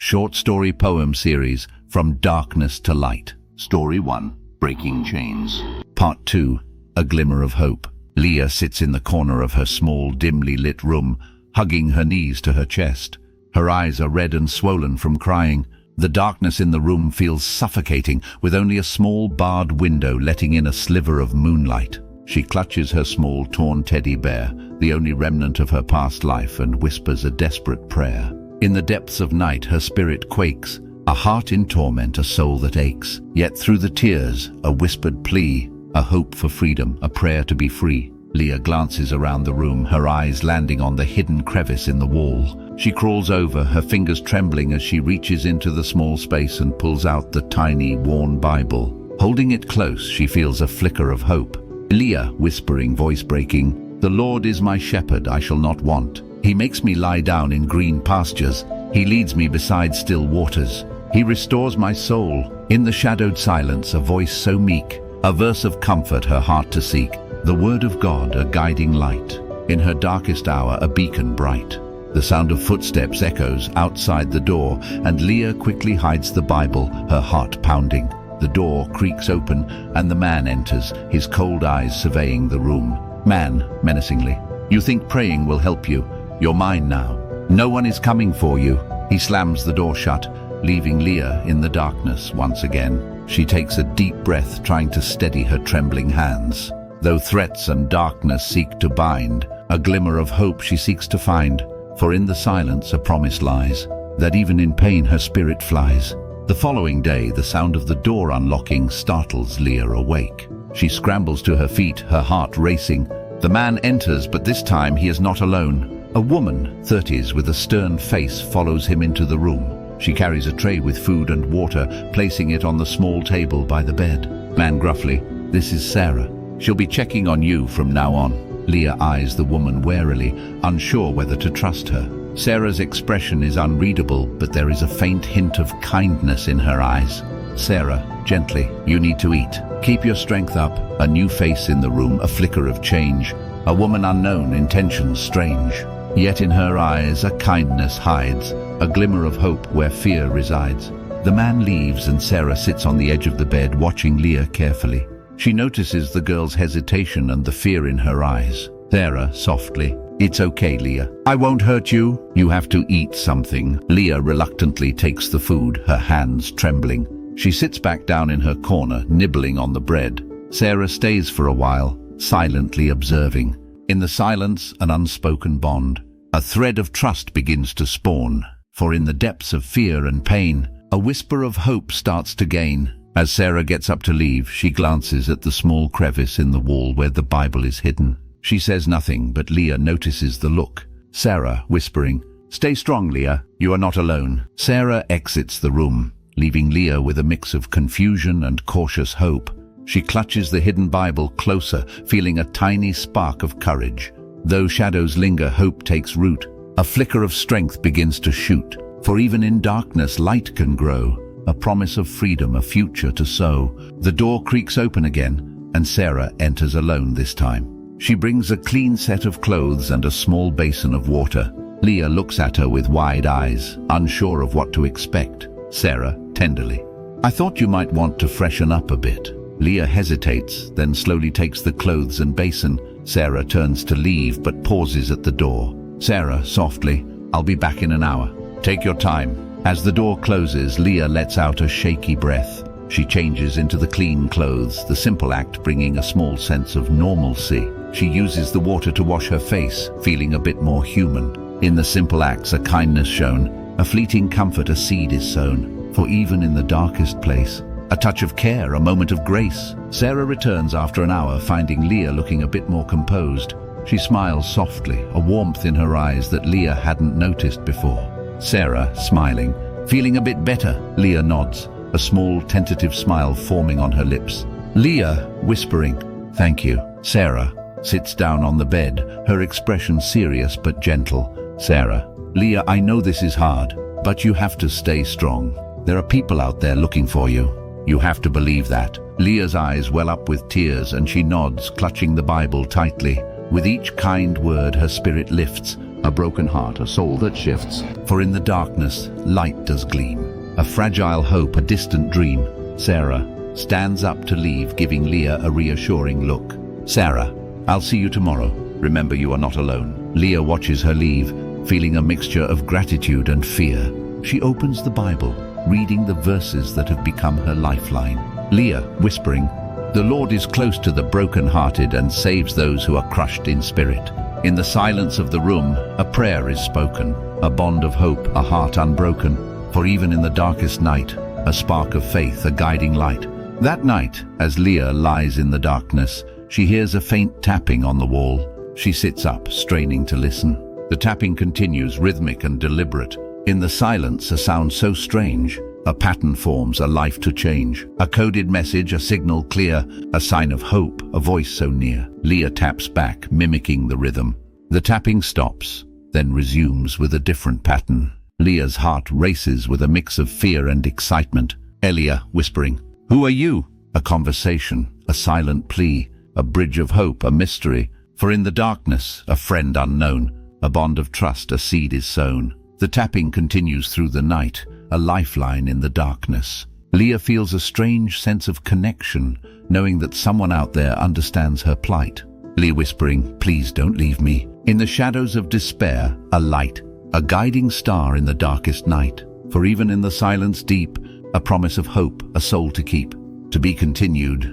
short story poem series From Darkness to Light. Story 1, Breaking Chains. Part 2, A Glimmer of Hope. Leah sits in the corner of her small, dimly lit room, hugging her knees to her chest. Her eyes are red and swollen from crying. The darkness in the room feels suffocating, with only a small barred window letting in a sliver of moonlight. She clutches her small, torn teddy bear, the only remnant of her past life, and whispers a desperate prayer. In the depths of night, her spirit quakes, a heart in torment, a soul that aches. Yet through the tears, a whispered plea, a hope for freedom, a prayer to be free. Leah glances around the room, her eyes landing on the hidden crevice in the wall. She crawls over, her fingers trembling as she reaches into the small space and pulls out the tiny, worn Bible. Holding it close, she feels a flicker of hope. Leah, whispering, voice breaking, "The Lord is my shepherd, I shall not want. He makes me lie down in green pastures. He leads me beside still waters. He restores my soul." In the shadowed silence, a voice so meek, a verse of comfort her heart to seek. The word of God, a guiding light. In her darkest hour, a beacon bright. The sound of footsteps echoes outside the door, and Leah quickly hides the Bible, her heart pounding. The door creaks open, and the man enters, his cold eyes surveying the room. Man, menacingly, "You think praying will help you? You're mine now. No one is coming for you." He slams the door shut, leaving Leah in the darkness once again. She takes a deep breath, trying to steady her trembling hands. Though threats and darkness seek to bind, a glimmer of hope she seeks to find. For in the silence a promise lies, that even in pain her spirit flies. The following day, the sound of the door unlocking startles Leah awake. She scrambles to her feet, her heart racing. The man enters, but this time he is not alone. A woman, 30s, with a stern face follows him into the room. She carries a tray with food and water, placing it on the small table by the bed. Man gruffly, "This is Sarah. She'll be checking on you from now on." Leah eyes the woman warily, unsure whether to trust her. Sarah's expression is unreadable, but there is a faint hint of kindness in her eyes. "Sarah, gently, you need to eat. Keep your strength up." A new face in the room, a flicker of change. A woman unknown, intentions strange. Yet in her eyes a kindness hides, a glimmer of hope where fear resides. The man leaves and Sarah sits on the edge of the bed, watching Leah carefully. She notices the girl's hesitation and the fear in her eyes. Sarah, softly, "It's okay, Leah. I won't hurt you. You have to eat something." Leah reluctantly takes the food, her hands trembling. She sits back down in her corner, nibbling on the bread. Sarah stays for a while, silently observing. In the silence, an unspoken bond. A thread of trust begins to spawn, for in the depths of fear and pain, a whisper of hope starts to gain. As Sarah gets up to leave, she glances at the small crevice in the wall where the Bible is hidden. She says nothing, but Leah notices the look. Sarah, whispering, "Stay strong, Leah. You are not alone." Sarah exits the room, leaving Leah with a mix of confusion and cautious hope. She clutches the hidden Bible closer, feeling a tiny spark of courage. Though shadows linger, hope takes root. A flicker of strength begins to shoot. For even in darkness, light can grow. A promise of freedom, a future to sow. The door creaks open again, and Sarah enters alone this time. She brings a clean set of clothes and a small basin of water. Leah looks at her with wide eyes, unsure of what to expect. Sarah, tenderly, "I thought you might want to freshen up a bit." Leah hesitates, then slowly takes the clothes and basin. Sarah turns to leave, but pauses at the door. Sarah, softly, "I'll be back in an hour. Take your time." As the door closes, Leah lets out a shaky breath. She changes into the clean clothes, the simple act bringing a small sense of normalcy. She uses the water to wash her face, feeling a bit more human. In the simple acts, a kindness shown, a fleeting comfort, a seed is sown. For even in the darkest place, a touch of care, a moment of grace. Sarah returns after an hour, finding Leah looking a bit more composed. She smiles softly, a warmth in her eyes that Leah hadn't noticed before. Sarah, smiling, "Feeling a bit better?" Leah nods, a small tentative smile forming on her lips. Leah, whispering, "Thank you." Sarah sits down on the bed, her expression serious but gentle. Sarah, "Leah, I know this is hard, but you have to stay strong. There are people out there looking for you. You have to believe that." Leah's eyes well up with tears, and she nods, clutching the Bible tightly. With each kind word, her spirit lifts, A broken heart, a soul that shifts. For in the darkness, light does gleam. A fragile hope, a distant dream. Sarah stands up to leave, giving Leah a reassuring look. Sarah, I'll see you tomorrow. Remember, you are not alone. Leah watches her leave, feeling a mixture of gratitude and fear. She opens the Bible, reading the verses that have become her lifeline. Leah, whispering, "The Lord is close to the broken-hearted and saves those who are crushed in spirit." In the silence of the room, a prayer is spoken, a bond of hope, a heart unbroken. For even in the darkest night, a spark of faith, a guiding light. That night, as Leah lies in the darkness, she hears a faint tapping on the wall. She sits up, straining to listen. The tapping continues, rhythmic and deliberate. In the silence, a sound so strange, a pattern forms, a life to change. A coded message, a signal clear, a sign of hope, a voice so near. Leah taps back, mimicking the rhythm. The tapping stops, then resumes with a different pattern. Leah's heart races with a mix of fear and excitement. Leah, whispering, "Who are you?" A conversation, a silent plea, a bridge of hope, a mystery. For in the darkness, a friend unknown, a bond of trust, a seed is sown. The tapping continues through the night, a lifeline in the darkness. Leah feels a strange sense of connection, knowing that someone out there understands her plight. Leah whispering, "Please don't leave me." In the shadows of despair, a light, a guiding star in the darkest night. For even in the silence deep, a promise of hope, a soul to keep. To be continued.